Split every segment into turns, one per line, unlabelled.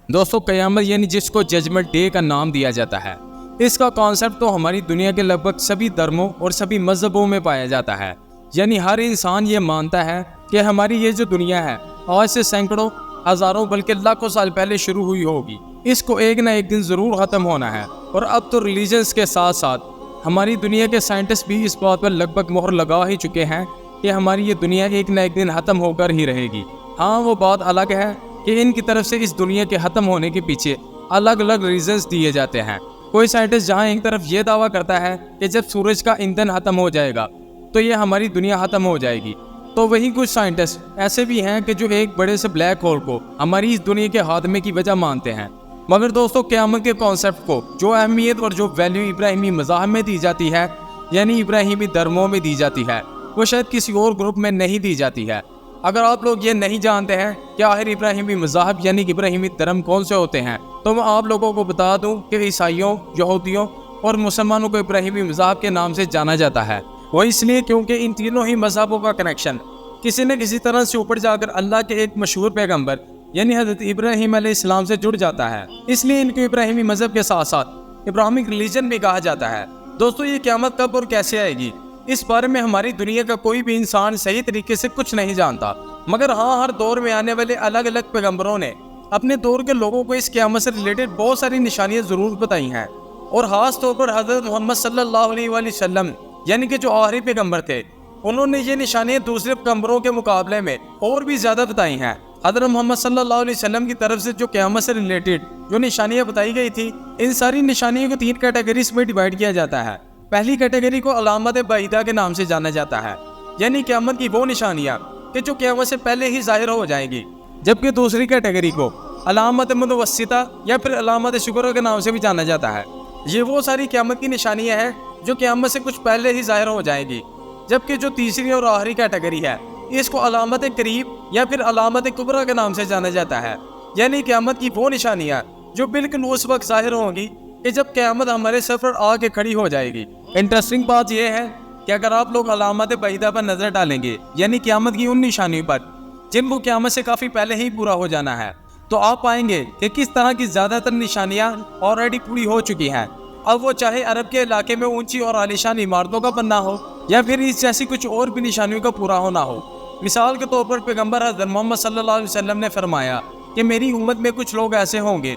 दोस्तों क़यामत यानी जिसको जजमेंट डे का नाम दिया जाता है, इसका कॉन्सेप्ट तो हमारी दुनिया के लगभग सभी धर्मों और सभी मजहबों में पाया जाता है। यानी हर इंसान ये मानता है कि हमारी ये जो दुनिया है आज से सैकड़ों, हज़ारों बल्कि लाखों साल पहले शुरू हुई होगी। इसको एक ना एक दिन ज़रूर ख़त्म होना है। और अब तो रिलीजन्स के साथ साथ हमारी दुनिया के साइंटिस्ट भी इस बात पर लगभग मोहर लगा ही चुके हैं कि हमारी ये दुनिया एक ना एक दिन ख़त्म होकर ही रहेगी। हाँ, वो बात अलग है कि इनकी तरफ से इस दुनिया के ख़त्म होने के पीछे अलग अलग रीजंस दिए जाते हैं। कोई साइंटिस्ट जहाँ एक तरफ ये दावा करता है कि जब सूरज का ईंधन ख़त्म हो जाएगा तो ये हमारी दुनिया ख़त्म हो जाएगी, तो वहीं कुछ साइंटिस्ट ऐसे भी हैं कि जो एक बड़े से ब्लैक होल को हमारी इस दुनिया के खात्मे की वजह मानते हैं। मगर दोस्तों क़यामत के कॉन्सेप्ट को जो अहमियत और जो वैल्यू इब्राहिमी मज़ाहब में दी जाती है, यानी इब्राहिमी धर्मों में दी जाती है, वो शायद किसी और ग्रुप में नहीं दी जाती है। अगर आप लोग ये नहीं जानते हैं कि आखिर इब्राहिमी मज़ाहब यानी कि इब्राहिमी धर्म कौन से होते हैं, तो मैं आप लोगों को बता दूं कि ईसाइयों, यहूदियों और मुसलमानों को इब्राहिमी मज़ाहब के नाम से जाना जाता है। वो इसलिए क्योंकि इन तीनों ही मज़हबों का कनेक्शन किसी न किसी तरह से ऊपर जाकर अल्लाह के एक मशहूर पैगम्बर यानी हज़रत इब्राहीम अलैहिस्सलाम से जुड़ जाता है। इसलिए इनको इब्राहिमी मज़हब के साथ साथ इब्राहिमिक रिलीजन भी कहा जाता है। दोस्तों ये क़यामत कब और कैसे आएगी, इस बारे में हमारी दुनिया का कोई भी इंसान सही तरीके से कुछ नहीं जानता। मगर हाँ, हर दौर में आने वाले अलग अलग पैगम्बरों ने अपने दौर के लोगों को इस क़यामत से रिलेटेड बहुत सारी निशानियाँ ज़रूर बताई हैं। और ख़ास तौर पर हज़रत मोहम्मद सल्लल्लाहु अलैहि वसल्लम यानी कि जो आखिरी पैगम्बर थे, उन्होंने ये निशानियाँ दूसरे पैगम्बरों के मुकाबले में और भी ज़्यादा बताई हैं। हज़रत मोहम्मद सल्लल्लाहु अलैहि वसल्लम की तरफ से जो क़यामत से रिलेटेड जो निशानियाँ बताई गई थी, इन सारी निशानियों को 3 कैटेगरीज में डिवाइड किया जाता है। पहली कैटेगरी को अलामत बाइदा के नाम से जाना जाता है, यानी क़यामत की वो निशानियाँ कि जो क़यामत से पहले ही ज़ाहिर हो जाएंगी। जबकि दूसरी कैटेगरी को अलामत मुतवस्सिता या फिर अलामत शुक्र के नाम से भी जाना जाता है। ये वो सारी क़यामत की निशानियाँ हैं जो क़यामत से कुछ पहले ही ज़ाहिर हो जाएंगी। जबकि जो तीसरी और आखिरी कैटेगरी है, इसको अलामत करीब या फिर अलामत कुबरा के नाम से जाना जाता है, यानी क़यामत की वो निशानियाँ जो बिल्कुल उस वक्त ज़ाहिर होंगी कि जब क़यामत हमारे सर पर आके खड़ी हो जाएगी। इंटरेस्टिंग बात यह है कि अगर आप लोग अलामत बाइदा पर नज़र डालेंगे, यानी क़यामत की उन निशानियों पर जिनको क़यामत से काफ़ी पहले ही पूरा हो जाना है, तो आप पाएंगे कि किस तरह की ज़्यादातर निशानियाँ ऑलरेडी पूरी हो चुकी हैं। अब वो चाहे अरब के इलाके में ऊंची और आलीशान इमारतों का बनना हो या फिर इस जैसी कुछ और भी निशानियों का पूरा होना हो। मिसाल के तौर पर पैगम्बर हज़रत मोहम्मद सल्लल्लाहु अलैहि वसल्लम ने फरमाया कि मेरी उम्मत में कुछ लोग ऐसे होंगे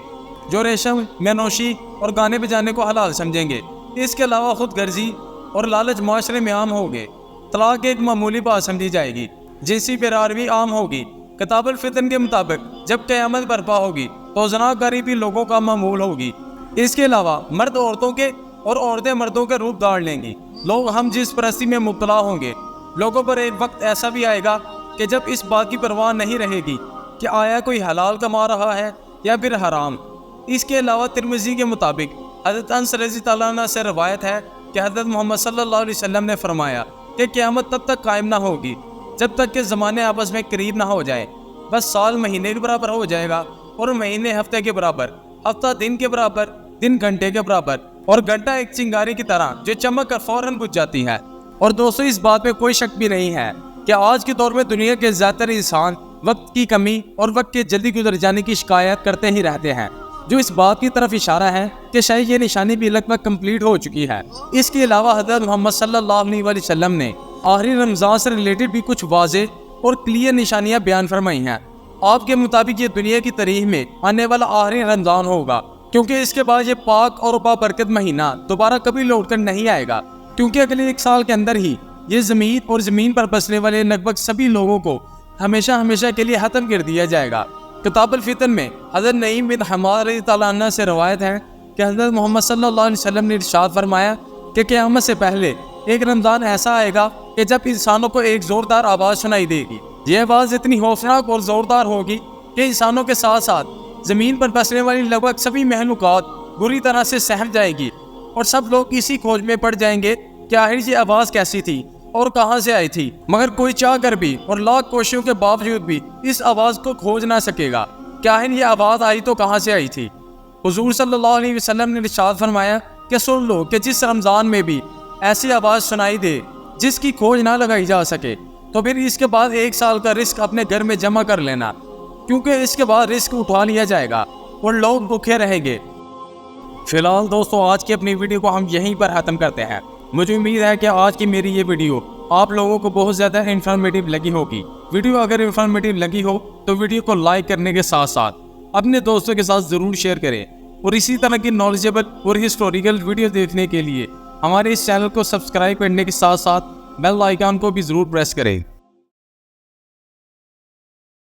जो रेशम, मेनोशी और गाने बजाने को हलाल समझेंगे। इसके अलावा खुद गर्जी और लालच माशरे में आम होंगे। तलाक एक मामूली बात समझी जाएगी। जिनसी बेरारवी आम होगी। किताबुल फितन के मुताबिक जब क़यामत बर्पा होगी तो ज़नाकारी भी लोगों का मामूल होगी। इसके अलावा मर्द औरतों के और औरतें मर्दों के रूप धार लेंगी। लोग हम जिस परस्ती में मुब्तला होंगे। लोगों पर एक वक्त ऐसा भी आएगा कि जब इस बात की परवाह नहीं रहेगी कि आया कोई हलाल कमा रहा है या फिर हराम। इसके अलावा तिरमिज़ी के मुताबिक हज़रत अनस रज़ियल्लाहु अन्हु से रवायत है कि हज़रत मोहम्मद सल्लल्लाहु अलैहि वसल्लम ने फरमाया कि क़यामत तब तक कायम ना होगी जब तक कि ज़माने आपस में करीब ना हो जाए। बस साल महीने के बराबर हो जाएगा और महीने हफ्ते के बराबर, हफ्ता दिन के बराबर, दिन घंटे के बराबर और घंटा एक चिंगारी की तरह जो चमक कर फौरन बुझ जाती है। और दोस्तों इस बात में कोई शक भी नहीं है कि आज के दौर में दुनिया के ज़्यादातर इंसान वक्त की कमी और वक्त के जल्दी गुजर जाने की शिकायत करते ही रहते हैं, जो इस बात की तरफ इशारा है कि शायद ये निशानी भी लगभग कंप्लीट हो चुकी है। इसके अलावा हज़रत मोहम्मद सल्लल्लाहु अलैहि वसल्लम ने आखिरी रमज़ान से रिलेटेड भी कुछ वाज़े और क्लियर निशानियाँ बयान फरमाई हैं। आपके मुताबिक ये दुनिया की तारीख में आने वाला आखिरी रमज़ान होगा, क्योंकि इसके बाद ये पाक और बाबरकत महीना दोबारा कभी लौट कर नहीं आएगा, क्योंकि अगले 1 साल के अंदर ही ये ज़मीन और ज़मीन पर बसने वाले लगभग सभी लोगों को हमेशा हमेशा के लिए ख़त्म कर दिया जाएगा। किताबुल फितन में हज़रत नईम बिन हमार रज़ियल्लाहु अन्हु से रवायत है कि हज़रत मोहम्मद सल्लल्लाहु अलैहि वसल्लम ने इरशाद फरमाया कि क़यामत से पहले एक रमज़ान ऐसा आएगा कि जब इंसानों को एक ज़ोरदार आवाज़ सुनाई देगी। ये आवाज़ इतनी खौफनाक और ज़ोरदार होगी कि इंसानों के साथ साथ ज़मीन पर बसने वाली लगभग सभी महलूकात बुरी तरह से सहम जाएगी और सब लोग इसी खोज में पड़ जाएंगे कि आखिर ये आवाज़ कैसी थी और कहाँ से आई थी। मगर कोई चाह कर भी और लाख कोशिशों के बावजूद भी इस आवाज़ को खोज ना सकेगा कि आखिर ये आवाज़ आई तो कहाँ से आई थी। हुजूर सल्लल्लाहु अलैहि वसल्लम ने इरशाद फरमाया कि सुन लो कि जिस रमज़ान में भी ऐसी आवाज़ सुनाई दे जिसकी खोज ना लगाई जा सके, तो फिर इसके बाद 1 साल का रिस्क अपने घर में जमा कर लेना, क्योंकि इसके बाद रिस्क उठा लिया जाएगा। اور لوگ بھوکے رہیں گے۔ فی الحال دوستو آج کی اپنی ویڈیو کو ہم یہیں پر ختم کرتے ہیں۔ مجھے امید ہے کہ آج کی میری یہ ویڈیو آپ لوگوں کو بہت زیادہ انفارمیٹیو لگی ہوگی۔ ویڈیو اگر انفارمیٹیو لگی ہو تو ویڈیو کو لائک کرنے کے ساتھ ساتھ اپنے دوستوں کے ساتھ ضرور شیئر کریں، اور اسی طرح کی نالجیبل اور ہسٹوریکل ویڈیو دیکھنے کے لیے ہمارے اس چینل کو سبسکرائب کرنے کے ساتھ ساتھ بیل آئیکن کو بھی ضرور پریس کریں۔